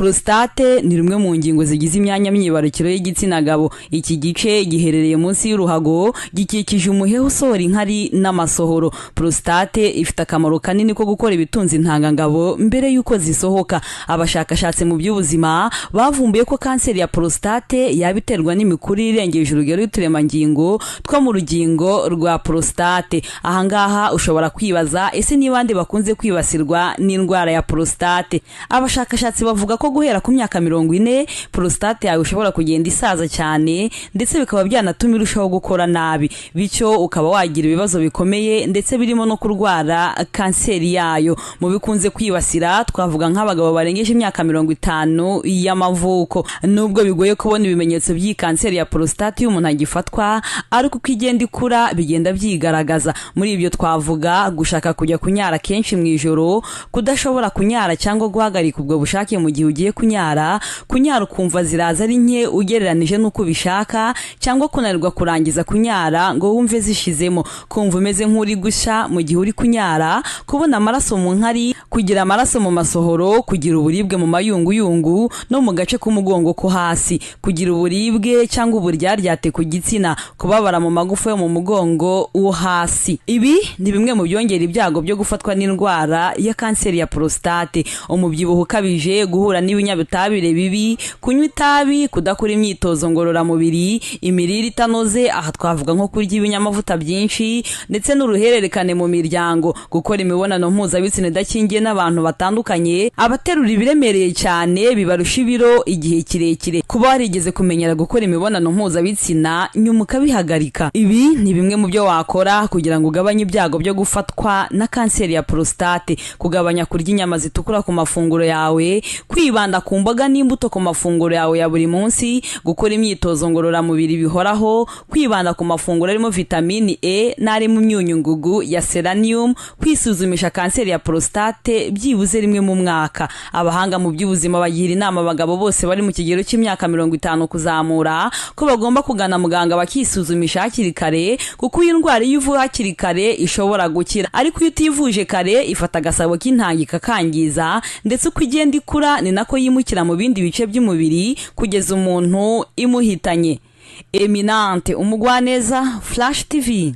Prostate ni rumwe mu ngingo zigize imyanya myibarukiro y'igitsina gabo. Iki gice giherereye munsi y'uruhago, gikikije umuheha usohora inkari n'amasohoro. Prostate ifite akamaro kanini ko gukora ibitunza intangangabo mbere y'uko zisohoka. Abashakashatsi mu by'ubuzima bavumbuye ko kanseri ya prostate yaba iterwa n'imikurire irengeje urugero y'uturemangingo two mu rugingo rwa prostate. Ahangaha ushobora kwibaza ese ni bande bakunze kwibasirwa n'indwara ya prostate. Abashakashatsi bavuga ko guhera ku myaka 40 prostate yawe ushobora kugenda isaza cyane, ndetse bikaba byanatuma irushaho gukora nabi, bityo ukaba wagira ibibazo bikomeye ndetse birimo no kurwara kanseri yayo. Mu bikunze kwibasira twavuga nk'abagabo barengeje imyaka 50 y'amavuko. Nubwo bigoye kubona ibimenyetso by'iyi kanseri ya prostate y'umuntu agifatwa, ariko uko igenda ikura bigenda byigaragaza. Muri ibyo twavuga gushaka kujya kunyara kenshi mu ijoro, kudashobora kunyara cyangwa guhagarika ubwo bushake mu gihe ugiye kunyara ukumva ziraza ari nke ugereranije n'uko ubishaka, cyangwa kunanirwa kurangiza kunyara ngo wumve zishizemo, kumva umeze nk'uri gusha mu gihe uri kunyara, kubona amaraso mu nkari, kugira amaraso mu masohoro, kugira uburibwe mu mayunguyungu no mu gace k'umugongo ko hasi, kugira uburibwe cyangwa uburyaryate ku gitsina, kubabara mu magufa yo mu mugongo wo hasi. Ibi ni bimwe mu byongera ibyago byo gufatwa n'indwara ya kanseri ya prostate. Umubyibuho ukabije, guhura n'ibinyabutabire bibi, kunywa itabi, kudakora imyitozo ngororamubiri, imirire itanoze, aha twavuga nko kurya ibinyamavuta byinshi, ndetse n'uruhererekane mu miryango, gukora imibonano mpuzabitsina idakingiye n'abantu batandukanye, abaterura ibiremereye cyane bibarusha ibiro igihe kirekire, kuba warigeze kumenyera gukora imibonano mpuzabitsina nyuma ukabihagarika. Ibi ni bimwe mu byo wakora kugira ngo ugabanye ibyago byo gufatwa na kanseri ya prostate. Kugabanya kurya inyama zitukura ku mafunguro yawe, kwibanda ku mboga n'imbuto ku mafunguro yawe ya buri munsi, gukora imyitozo ngororamubiri bihoraho, kwibanda ku mafunguro arimo vitamini E n'arimo imyunyungugu ya selenium, kwisuzumisha kanseri ya prostate byibuze rimwe mu mwaka. Abahanga mu by'ubuzima bagira inama abagabo bose bari mu kigero cy'imyaka 50 kuzamura ko bagomba kugana muganga bakisuzumisha hakiri kare, kuko iyi ndwara iyo uvuye hakiri kare ishobora gukira, ariko iyo utivuje kare ifata agasabo k'intangi kakangiza, ndetse uko igenda ikura ni nako yimukira mu bindi bice by'umubiri kugeza umuntu imuhitanye. Eminante Umugwaneza, Flash TV.